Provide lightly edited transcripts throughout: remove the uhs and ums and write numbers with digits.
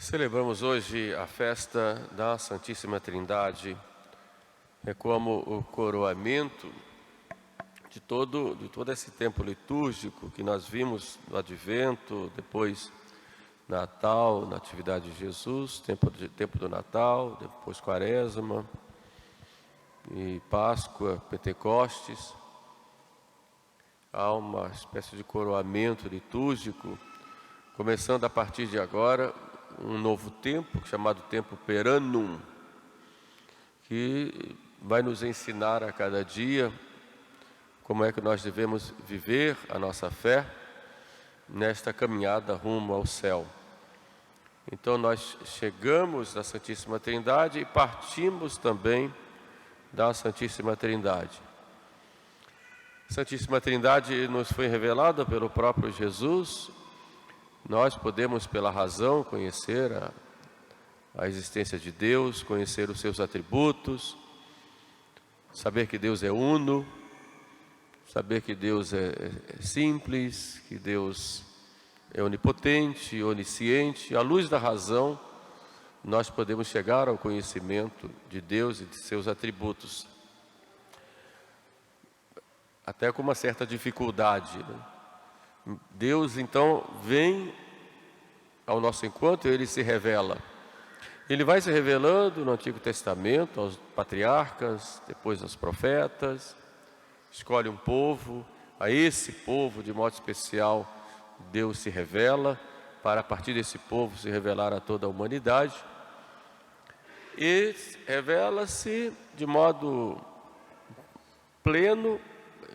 Celebramos hoje a festa da Santíssima Trindade. É como o coroamento de todo esse tempo litúrgico que nós vimos no Advento, depois Natal, Natividade de Jesus, tempo do Natal, depois Quaresma e Páscoa, Pentecostes. Há uma espécie de coroamento litúrgico, começando a partir de agora um novo tempo, chamado tempo Peranum, que vai nos ensinar a cada dia como é que nós devemos viver a nossa fé nesta caminhada rumo ao céu. Então nós chegamos na Santíssima Trindade e partimos também da Santíssima Trindade. A Santíssima Trindade nos foi revelada pelo próprio Jesus. Nós podemos, pela razão, conhecer a existência de Deus, conhecer os seus atributos, saber que Deus é uno, saber que Deus é simples, que Deus é onipotente, onisciente. À luz da razão, nós podemos chegar ao conhecimento de Deus e de seus atributos, até com uma certa dificuldade, né? Deus, então, vem ao nosso encontro e Ele se revela. Ele vai se revelando no Antigo Testamento, aos patriarcas, depois aos profetas. Escolhe um povo, a esse povo, de modo especial, Deus se revela, para a partir desse povo se revelar a toda a humanidade. E revela-se de modo pleno,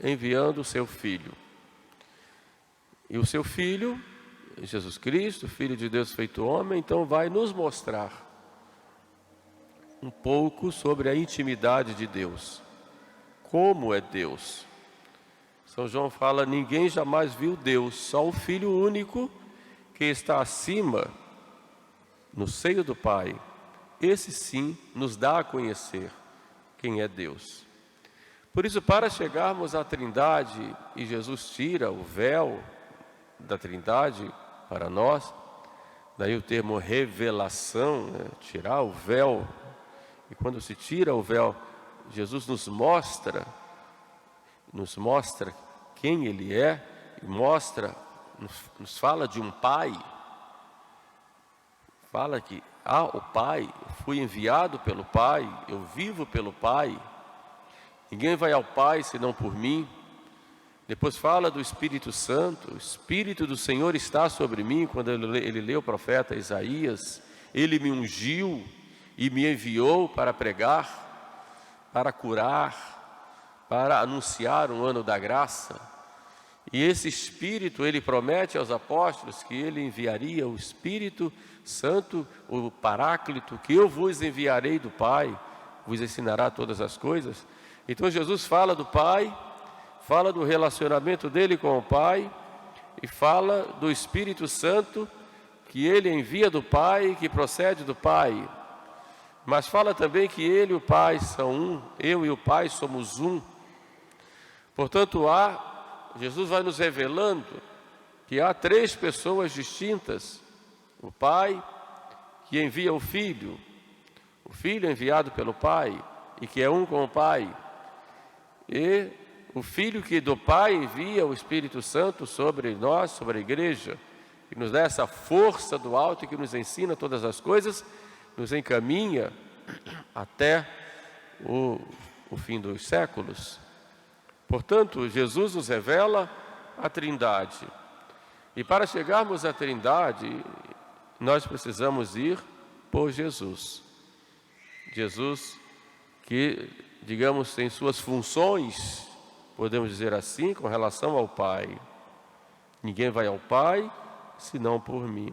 enviando o seu Filho. E o seu Filho, Jesus Cristo, Filho de Deus feito homem, então vai nos mostrar um pouco sobre a intimidade de Deus. Como é Deus? São João fala: ninguém jamais viu Deus, só o Filho único que está acima, no seio do Pai. Esse sim nos dá a conhecer quem é Deus. Por isso, para chegarmos à Trindade, e Jesus tira o véu da Trindade para nós, daí o termo revelação, né? Tirar o véu. E quando se tira o véu, Jesus nos mostra quem Ele é, e nos fala de um Pai. Fala que o Pai, eu fui enviado pelo Pai, eu vivo pelo Pai, ninguém vai ao Pai senão por mim. Depois fala do Espírito Santo: o Espírito do Senhor está sobre mim. Quando ele lê o profeta Isaías, Ele me ungiu e me enviou para pregar, para curar, para anunciar um ano da graça. E esse Espírito, Ele promete aos apóstolos que Ele enviaria o Espírito Santo, o Paráclito, que eu vos enviarei do Pai, vos ensinará todas as coisas. Então Jesus fala do Pai, fala do relacionamento dele com o Pai e fala do Espírito Santo que ele envia do Pai, que procede do Pai. Mas fala também que ele e o Pai são um, eu e o Pai somos um. Portanto, Jesus vai nos revelando que há três pessoas distintas: o Pai que envia o Filho enviado pelo Pai e que é um com o Pai, e o Filho que do Pai envia o Espírito Santo sobre nós, sobre a igreja, que nos dá essa força do alto e que nos ensina todas as coisas, nos encaminha até o fim dos séculos. Portanto, Jesus nos revela a Trindade. E para chegarmos à Trindade, nós precisamos ir por Jesus. Jesus que, digamos, tem suas funções, podemos dizer assim, com relação ao Pai. Ninguém vai ao Pai senão por mim.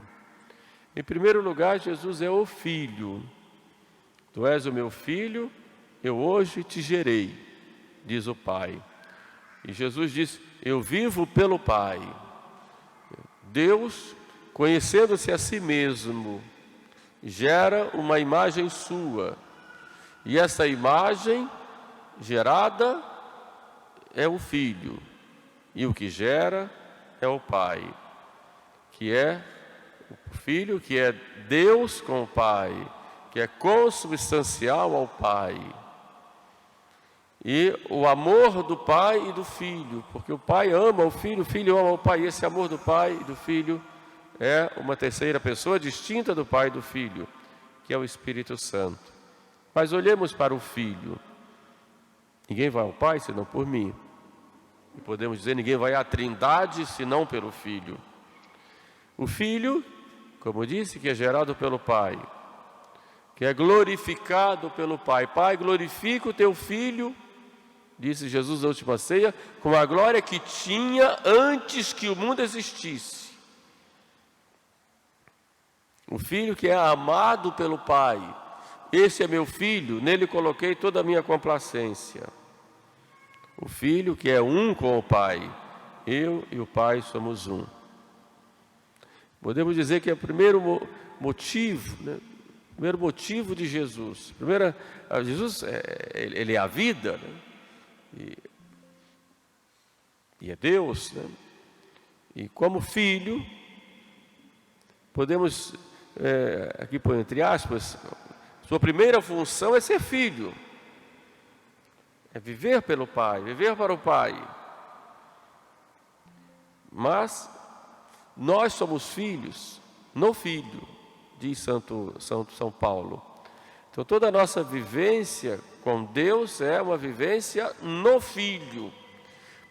Em primeiro lugar, Jesus é o Filho. Tu és o meu Filho, eu hoje te gerei, diz o Pai. E Jesus diz: eu vivo pelo Pai. Deus, conhecendo-se a si mesmo, gera uma imagem sua. E essa imagem gerada é o Filho, e o que gera é o Pai, que é o Filho que é Deus com o Pai, que é consubstancial ao Pai. E o amor do Pai e do Filho, porque o Pai ama o Filho ama o Pai. E esse amor do Pai e do Filho é uma terceira pessoa distinta do Pai e do Filho, que é o Espírito Santo. Mas olhemos para o Filho. Ninguém vai ao Pai senão por mim. E podemos dizer, ninguém vai à Trindade senão pelo Filho. O Filho, como disse, que é gerado pelo Pai, que é glorificado pelo Pai. Pai, glorifica o teu Filho, disse Jesus na última ceia, com a glória que tinha antes que o mundo existisse. O Filho que é amado pelo Pai. Esse é meu Filho, nele coloquei toda a minha complacência. O Filho que é um com o Pai. Eu e o Pai somos um. Podemos dizer que é o primeiro motivo, né? O primeiro motivo de Jesus. Jesus, ele é a vida, né? E é Deus, né? E como Filho, podemos, aqui por entre aspas, sua primeira função é ser filho. É viver pelo Pai, viver para o Pai. Mas nós somos filhos no Filho, diz São Paulo. Então toda a nossa vivência com Deus é uma vivência no Filho.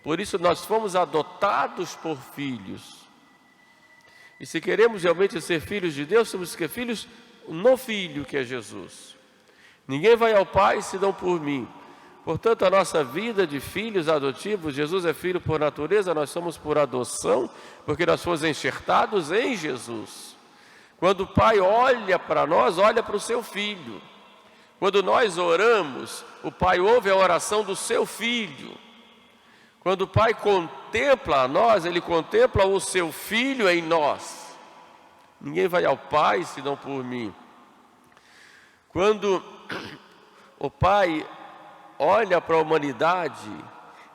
Por isso nós fomos adotados por filhos. E se queremos realmente ser filhos de Deus, temos que ser filhos no Filho, que é Jesus. Ninguém vai ao Pai senão por mim. Portanto, a nossa vida de filhos adotivos, Jesus é filho por natureza, nós somos por adoção, porque nós fomos enxertados em Jesus. Quando o Pai olha para nós, olha para o seu Filho. Quando nós oramos, o Pai ouve a oração do seu Filho. Quando o Pai contempla a nós, Ele contempla o seu Filho em nós. Ninguém vai ao Pai senão por mim. Quando o Pai olha para a humanidade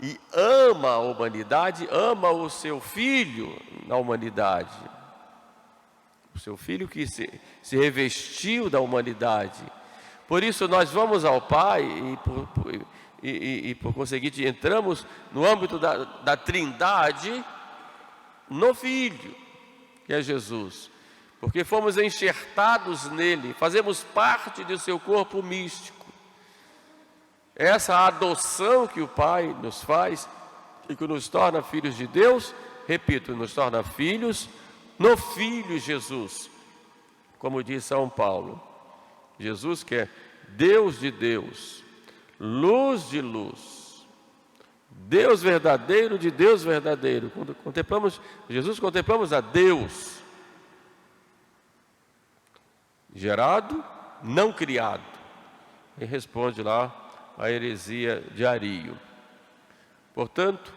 e ama a humanidade, ama o seu Filho na humanidade. O seu Filho que se revestiu da humanidade. Por isso nós vamos ao Pai e por conseguinte entramos no âmbito da Trindade no Filho, que é Jesus. Porque fomos enxertados nele, fazemos parte do seu corpo místico. Essa adoção que o Pai nos faz e que nos torna filhos de Deus, repito, nos torna filhos no Filho Jesus. Como diz São Paulo, Jesus que é Deus de Deus, luz de luz, Deus verdadeiro de Deus verdadeiro. Quando contemplamos Jesus, contemplamos a Deus, gerado, não criado. E responde lá a heresia de Ario. Portanto,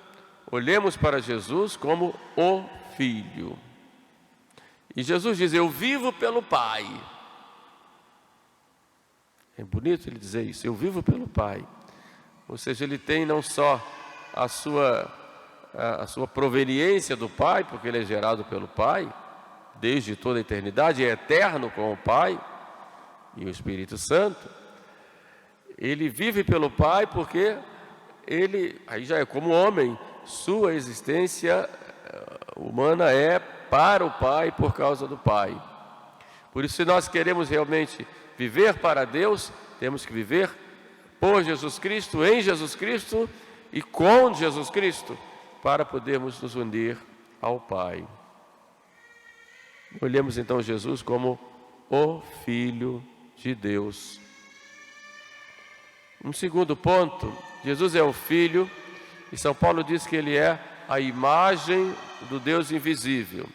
olhemos para Jesus como o Filho. E Jesus diz, eu vivo pelo Pai. É bonito ele dizer isso, eu vivo pelo Pai. Ou seja, ele tem não só a sua proveniência do Pai, porque ele é gerado pelo Pai, desde toda a eternidade, é eterno com o Pai e o Espírito Santo. Ele vive pelo Pai porque ele, aí já é como homem, sua existência humana é para o Pai por causa do Pai. Por isso, se nós queremos realmente viver para Deus, temos que viver por Jesus Cristo, em Jesus Cristo e com Jesus Cristo, para podermos nos unir ao Pai. Olhemos então Jesus como o Filho de Deus. Um segundo ponto, Jesus é o Filho, e São Paulo diz que ele é a imagem do Deus invisível.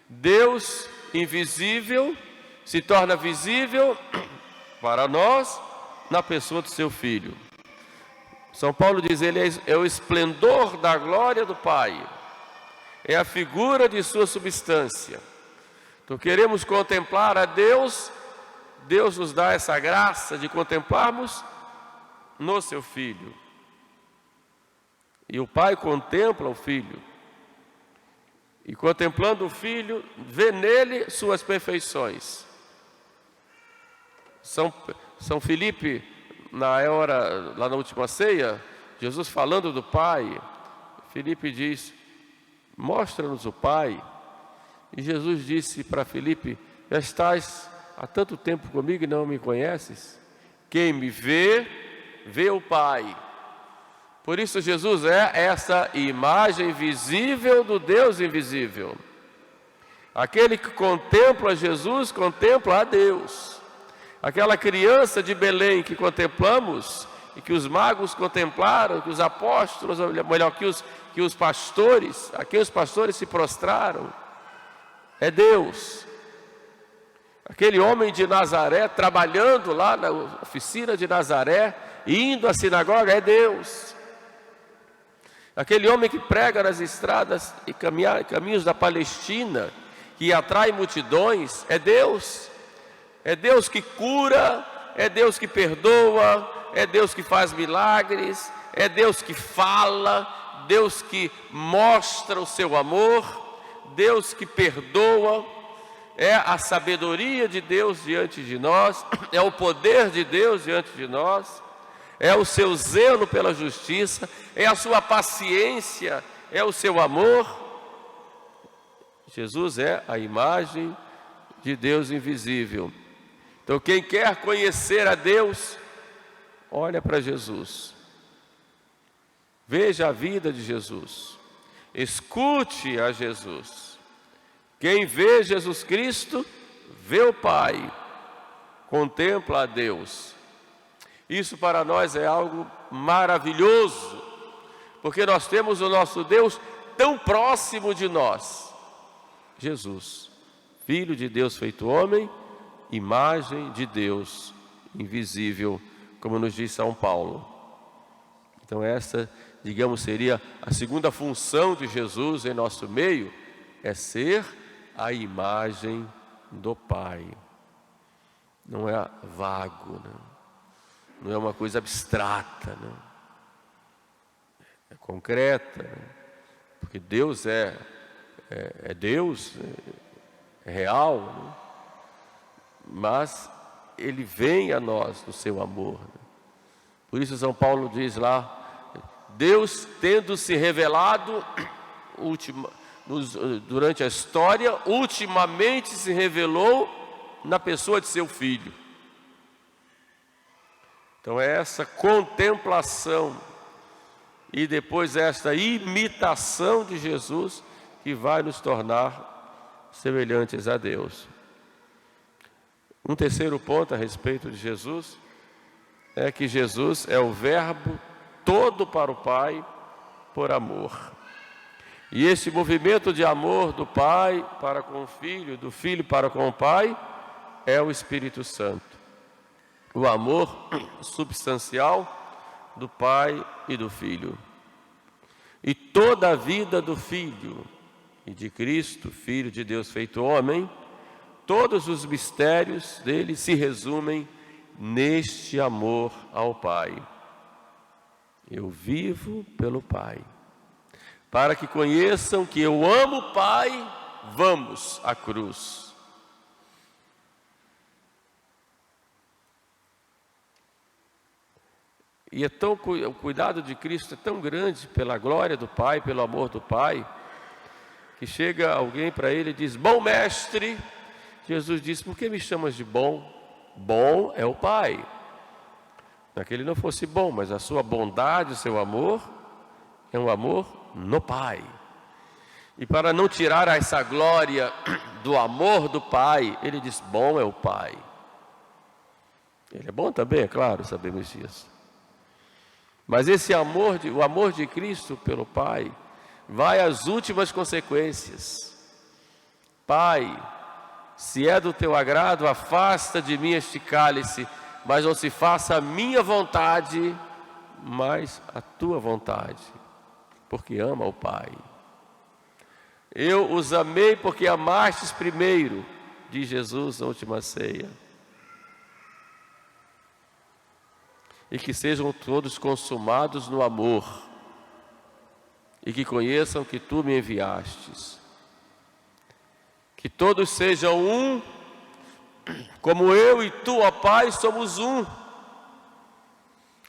Deus invisível se torna visível para nós na pessoa do seu Filho. São Paulo diz, ele é o esplendor da glória do Pai, é a figura de sua substância. Então queremos contemplar a Deus, Deus nos dá essa graça de contemplarmos no seu Filho. E o Pai contempla o Filho. e contemplando o Filho, vê nele suas perfeições. São Filipe, na hora, lá na última ceia, Jesus falando do Pai, Filipe diz: mostra-nos o Pai. E Jesus disse para Filipe: já estás há tanto tempo comigo e não me conheces? Quem me vê, vê o Pai. Por isso Jesus é essa imagem visível do Deus invisível. Aquele que contempla Jesus, contempla a Deus. Aquela criança de Belém que contemplamos, e que os magos contemplaram, que os apóstolos, melhor, que os pastores, a quem os pastores se prostraram, é Deus. Aquele homem de Nazaré, trabalhando lá na oficina de Nazaré, indo à sinagoga, é Deus. Aquele homem que prega nas estradas e caminhos da Palestina, que atrai multidões, é Deus. É Deus que cura, é Deus que perdoa, é Deus que faz milagres, é Deus que fala, Deus que mostra o seu amor, Deus que perdoa. É a sabedoria de Deus diante de nós, é o poder de Deus diante de nós, é o seu zelo pela justiça, é a sua paciência, é o seu amor. Jesus é a imagem de Deus invisível. Então, quem quer conhecer a Deus, olha para Jesus, veja a vida de Jesus, escute a Jesus. Quem vê Jesus Cristo, vê o Pai, contempla a Deus. Isso para nós é algo maravilhoso, porque nós temos o nosso Deus tão próximo de nós. Jesus, Filho de Deus feito homem, imagem de Deus invisível, como nos diz São Paulo. Então essa, digamos, seria a segunda função de Jesus em nosso meio, é ser a imagem do Pai. Não é vago, não é uma coisa abstrata, não. É concreta, porque Deus é Deus, é real, mas Ele vem a nós no seu amor. Por isso São Paulo diz lá: Deus tendo se revelado durante a história, ultimamente se revelou na pessoa de seu Filho. Então é essa contemplação e depois esta imitação de Jesus que vai nos tornar semelhantes a Deus. Um terceiro ponto a respeito de Jesus é que Jesus é o Verbo todo para o Pai por amor. E esse movimento de amor do Pai para com o Filho, do Filho para com o Pai, é o Espírito Santo. O amor substancial do Pai e do Filho. E toda a vida do Filho e de Cristo, Filho de Deus feito homem, todos os mistérios dele se resumem neste amor ao Pai. Eu vivo pelo Pai. Para que conheçam que eu amo o Pai, vamos à cruz. E o cuidado de Cristo é tão grande pela glória do Pai, pelo amor do Pai, que chega alguém para ele e diz: bom mestre. Jesus disse: por que me chamas de bom? Bom é o Pai. Não é que ele não fosse bom, mas a sua bondade, o seu amor, é um amor no Pai. E para não tirar essa glória do amor do Pai, ele diz: bom é o Pai. Ele é bom também, é claro, sabemos disso. Mas esse amor, o amor de Cristo pelo Pai, vai às últimas consequências. Pai, se é do teu agrado, afasta de mim este cálice, mas não se faça a minha vontade, mas a tua vontade, porque ama o Pai. Eu os amei porque amastes primeiro, diz Jesus na última ceia. E que sejam todos consumados no amor, e que conheçam que tu me enviastes. Que todos sejam um, como eu e tu, ó Pai, somos um.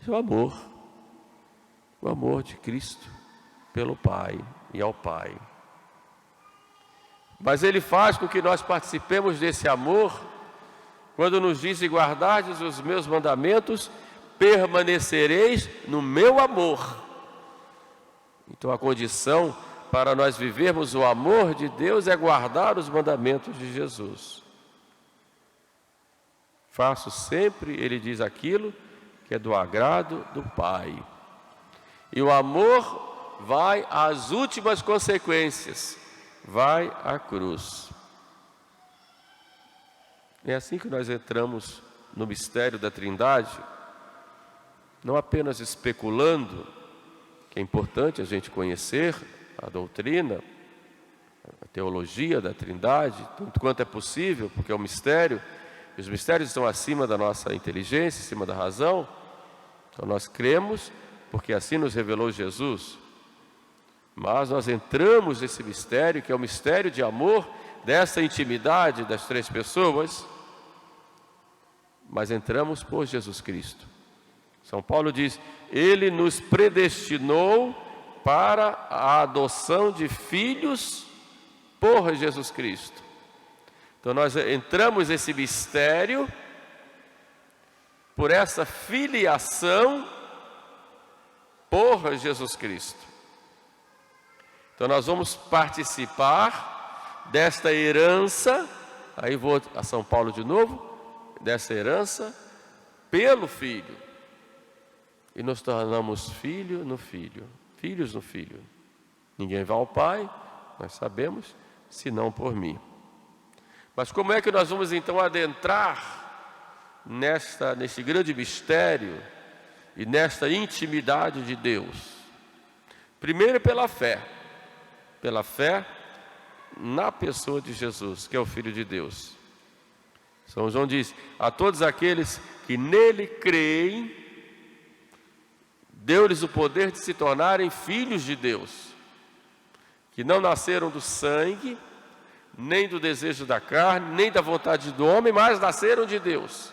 Esse é o amor de Cristo pelo Pai e ao Pai. Mas Ele faz com que nós participemos desse amor, quando nos diz: e guardardes os meus mandamentos, permanecereis no meu amor. Então a condição para nós vivermos o amor de Deus é guardar os mandamentos de Jesus. Faço sempre, Ele diz, aquilo que é do agrado do Pai. E o amor vai às últimas consequências, vai à cruz. É assim que nós entramos no mistério da Trindade, não apenas especulando, que é importante a gente conhecer a doutrina, a teologia da Trindade, tanto quanto é possível, porque é um mistério, e os mistérios estão acima da nossa inteligência, acima da razão. Então nós cremos, porque assim nos revelou Jesus. Mas nós entramos nesse mistério, que é o mistério de amor, dessa intimidade das três pessoas, mas entramos por Jesus Cristo. São Paulo diz: Ele nos predestinou para a adoção de filhos por Jesus Cristo. Então nós entramos nesse mistério por essa filiação por Jesus Cristo. Então nós vamos participar desta herança, aí vou a São Paulo de novo, dessa herança pelo Filho. E nos tornamos filhos no Filho. Ninguém vai ao Pai, nós sabemos, senão por mim. Mas como é que nós vamos então adentrar neste grande mistério e nesta intimidade de Deus? Primeiro pela fé na pessoa de Jesus, que é o Filho de Deus. São João diz: a todos aqueles que nele creem, deu-lhes o poder de se tornarem filhos de Deus, que não nasceram do sangue, nem do desejo da carne, nem da vontade do homem, mas nasceram de Deus.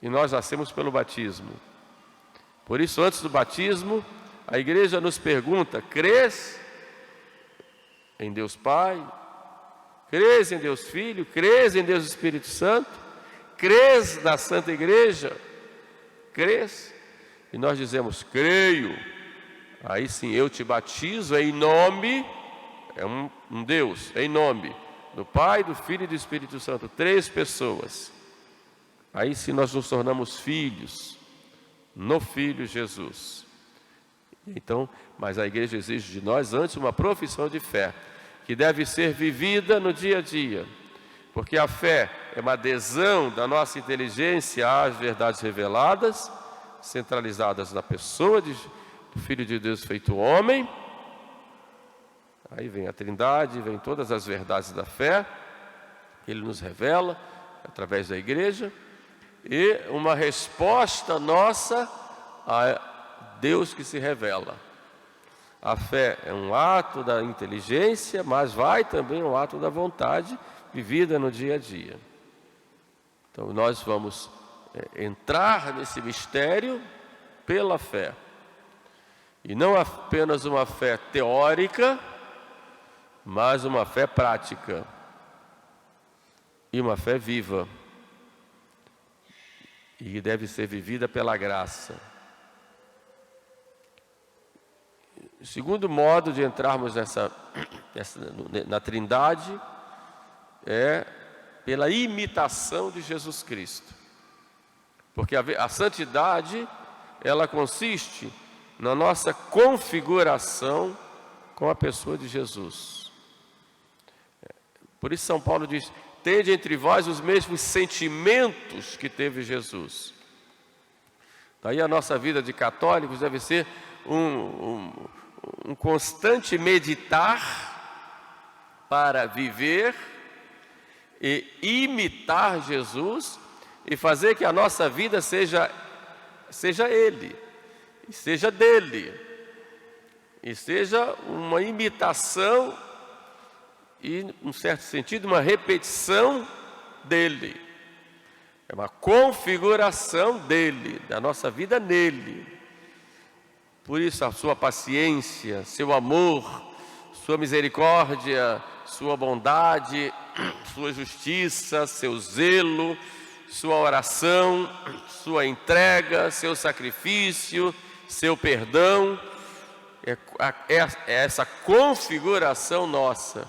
E nós nascemos pelo batismo. Por isso, antes do batismo, a igreja nos pergunta: crês em Deus Pai? Crês em Deus Filho? Crês em Deus Espírito Santo? Crês na Santa Igreja? Crês? E nós dizemos: creio. Aí sim, eu te batizo em nome, é um Deus, em nome do Pai, do Filho e do Espírito Santo, três pessoas. Aí sim nós nos tornamos filhos, no Filho Jesus. Então, mas a igreja exige de nós antes uma profissão de fé, que deve ser vivida no dia a dia, porque a fé é uma adesão da nossa inteligência às verdades reveladas, centralizadas na pessoa do Filho de Deus feito homem. Aí vem a Trindade, vem todas as verdades da fé, que Ele nos revela através da igreja, e uma resposta nossa a Deus que se revela. A fé é um ato da inteligência, mas vai também um ato da vontade, vivida no dia a dia. Então nós vamos entrar nesse mistério pela fé, e não apenas uma fé teórica, mas uma fé prática e uma fé viva, e que deve ser vivida pela graça. O segundo modo de entrarmos na Trindade é pela imitação de Jesus Cristo. Porque a santidade, ela consiste na nossa configuração com a pessoa de Jesus. Por isso São Paulo diz: tende entre vós os mesmos sentimentos que teve Jesus. Daí a nossa vida de católicos deve ser um constante meditar para viver e imitar Jesus, e fazer que a nossa vida seja Ele, e seja dele, e seja uma imitação e, num certo sentido, uma repetição dele. É uma configuração dele, da nossa vida nele. Por isso a sua paciência, seu amor, sua misericórdia, sua bondade, sua justiça, seu zelo, sua oração, sua entrega, seu sacrifício, seu perdão. É essa configuração nossa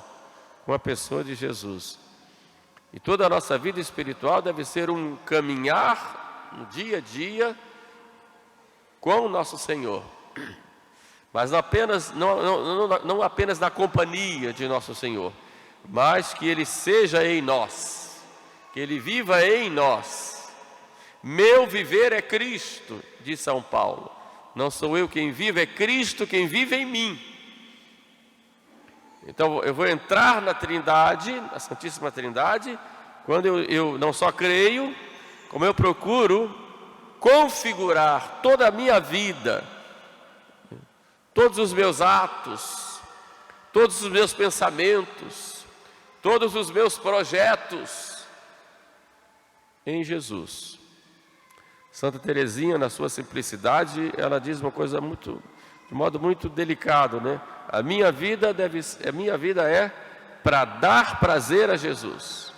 com a pessoa de Jesus. E toda a nossa vida espiritual deve ser um caminhar no dia a dia com o nosso Senhor. Mas não apenas na companhia de nosso Senhor, mas que Ele seja em nós, que Ele viva em nós. Meu viver é Cristo, diz São Paulo. Não sou eu quem vive, é Cristo quem vive em mim. Então eu vou entrar na Trindade, na Santíssima Trindade, quando eu não só creio, como eu procuro configurar toda a minha vida, todos os meus atos, todos os meus pensamentos, todos os meus projetos em Jesus. Santa Teresinha, na sua simplicidade, ela diz uma coisa de modo muito delicado, né? A minha vida é para dar prazer a Jesus.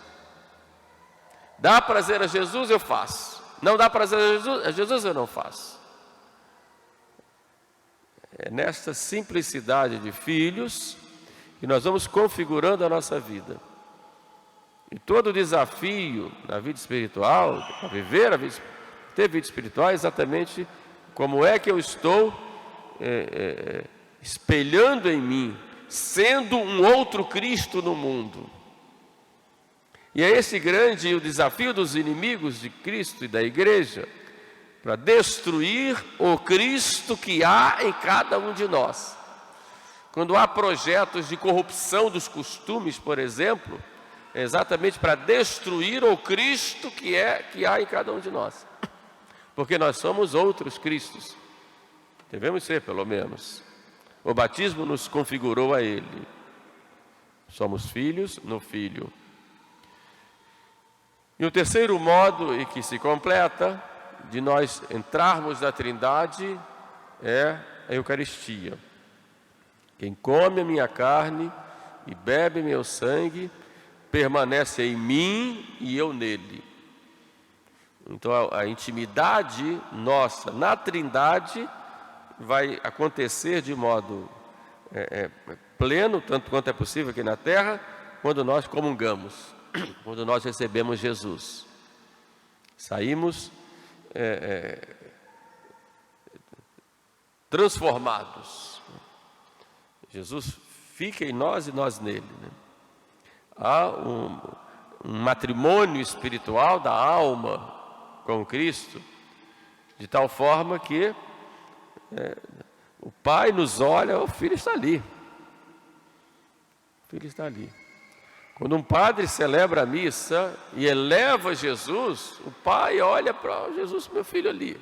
Dar prazer a Jesus eu faço. Não dá prazer a Jesus eu não faço. É nesta simplicidade de filhos que nós vamos configurando a nossa vida. E todo o desafio na vida espiritual, para viver a vida, ter vida espiritual, é exatamente como é que eu estou espelhando em mim, sendo um outro Cristo no mundo. E é esse grande o desafio dos inimigos de Cristo e da igreja, para destruir o Cristo que há em cada um de nós. Quando há projetos de corrupção dos costumes, por exemplo, é exatamente para destruir o Cristo que há em cada um de nós. Porque nós somos outros Cristos. Devemos ser, pelo menos. O batismo nos configurou a Ele. Somos filhos no Filho. E o terceiro modo, e que se completa, de nós entrarmos na Trindade, é a Eucaristia. Quem come a minha carne e bebe meu sangue, permanece em mim e eu nele. Então a intimidade nossa na Trindade vai acontecer de modo pleno, tanto quanto é possível aqui na terra, quando nós comungamos, quando nós recebemos Jesus. Saímos transformados. Jesus fica em nós e nós nele, né? Há um matrimônio espiritual da alma com Cristo, de tal forma que o Pai nos olha, o Filho está ali. O Filho está ali. Quando um padre celebra a missa e eleva Jesus, o Pai olha para Jesus, meu filho ali.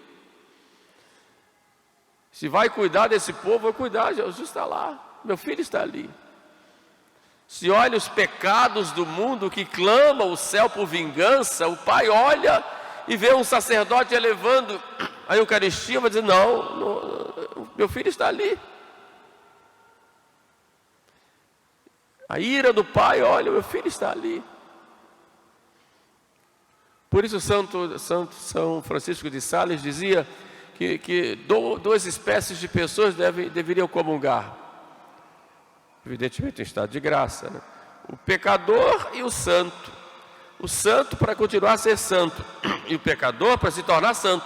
Se vai cuidar desse povo, vai cuidar, Jesus está lá, meu filho está ali. Se olha os pecados do mundo que clama o céu por vingança, o Pai olha e vê um sacerdote elevando a Eucaristia, vai dizer, não, meu filho está ali. A ira do Pai, olha, meu filho está ali. Por isso São Francisco de Sales dizia que duas espécies de pessoas deveriam comungar. Evidentemente em estado de graça, né? O pecador e o santo. O santo para continuar a ser santo, e o pecador para se tornar santo.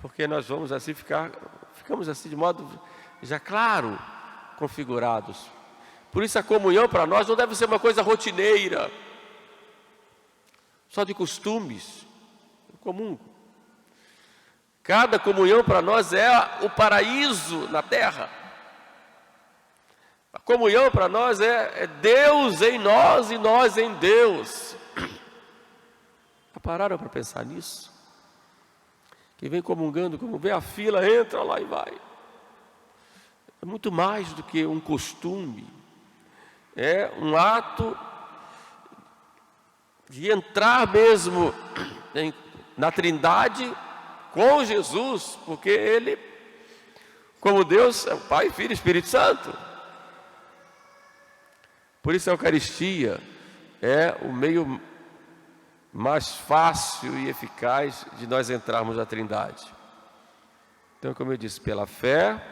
Porque nós vamos assim ficamos assim de modo já claro, configurados. Por isso a comunhão para nós não deve ser uma coisa rotineira, só de costumes, comum. Cada comunhão para nós é o paraíso na terra. A comunhão para nós é Deus em nós e nós em Deus. Já pararam para pensar nisso? Quem vem comungando, como vê a fila, entra lá e vai. É muito mais do que um costume. É um ato de entrar mesmo na Trindade com Jesus, porque Ele, como Deus, é o Pai, Filho e Espírito Santo. Por isso a Eucaristia é o meio mais fácil e eficaz de nós entrarmos na Trindade. Então, como eu disse, pela fé,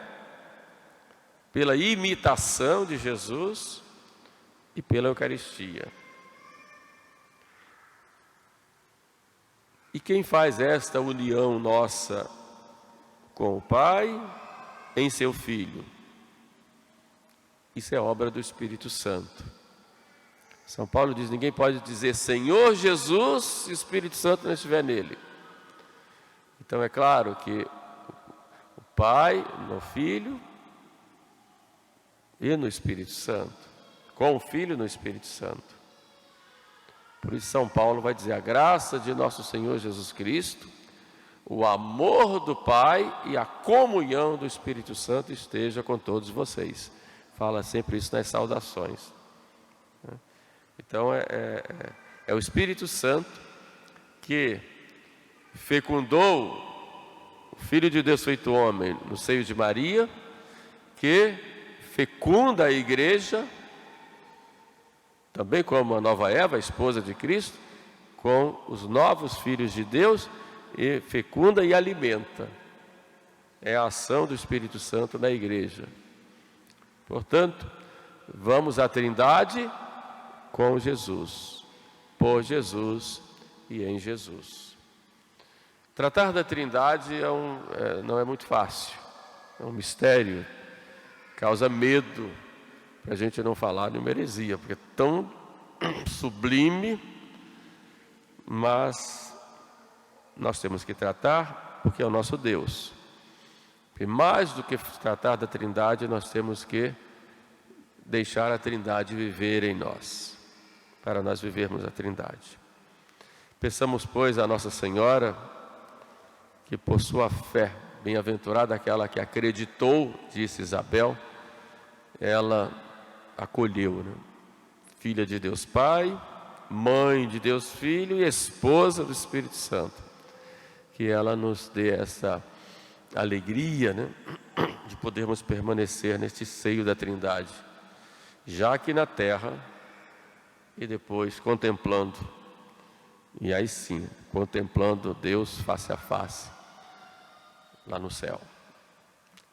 pela imitação de Jesus e pela Eucaristia. E quem faz esta união nossa com o Pai em seu Filho? Isso é obra do Espírito Santo. São Paulo diz: ninguém pode dizer Senhor Jesus se o Espírito Santo não estiver nele. Então é claro que o Pai no Filho e no Espírito Santo, com o Filho no Espírito Santo. Por isso São Paulo vai dizer: a graça de nosso Senhor Jesus Cristo, o amor do Pai e a comunhão do Espírito Santo esteja com todos vocês. Fala sempre isso nas saudações. Então é o Espírito Santo que fecundou o Filho de Deus feito homem no seio de Maria, que fecunda a igreja, também como a nova Eva, a esposa de Cristo, com os novos filhos de Deus, e fecunda e alimenta. É a ação do Espírito Santo na igreja. Portanto, vamos à Trindade com Jesus, por Jesus e em Jesus. Tratar da Trindade não é muito fácil, é um mistério, causa medo, para a gente não falar em heresia, porque é tão sublime, mas nós temos que tratar porque é o nosso Deus. E mais do que tratar da Trindade, nós temos que deixar a Trindade viver em nós, para nós vivermos a Trindade. Peçamos, pois, a Nossa Senhora, que por sua fé, bem-aventurada aquela que acreditou, disse Isabel, ela acolheu, né? Filha de Deus Pai, mãe de Deus Filho e esposa do Espírito Santo. Que ela nos dê essa alegria, né, de podermos permanecer neste seio da Trindade, já aqui na terra, e depois contemplando, e aí sim, contemplando Deus face a face, lá no céu.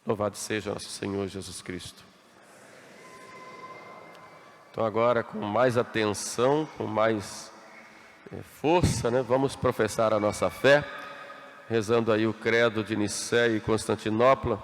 Louvado seja nosso Senhor Jesus Cristo. Então agora, com mais atenção, com mais força, né, vamos professar a nossa fé, rezando aí o credo de Nicéia e Constantinopla,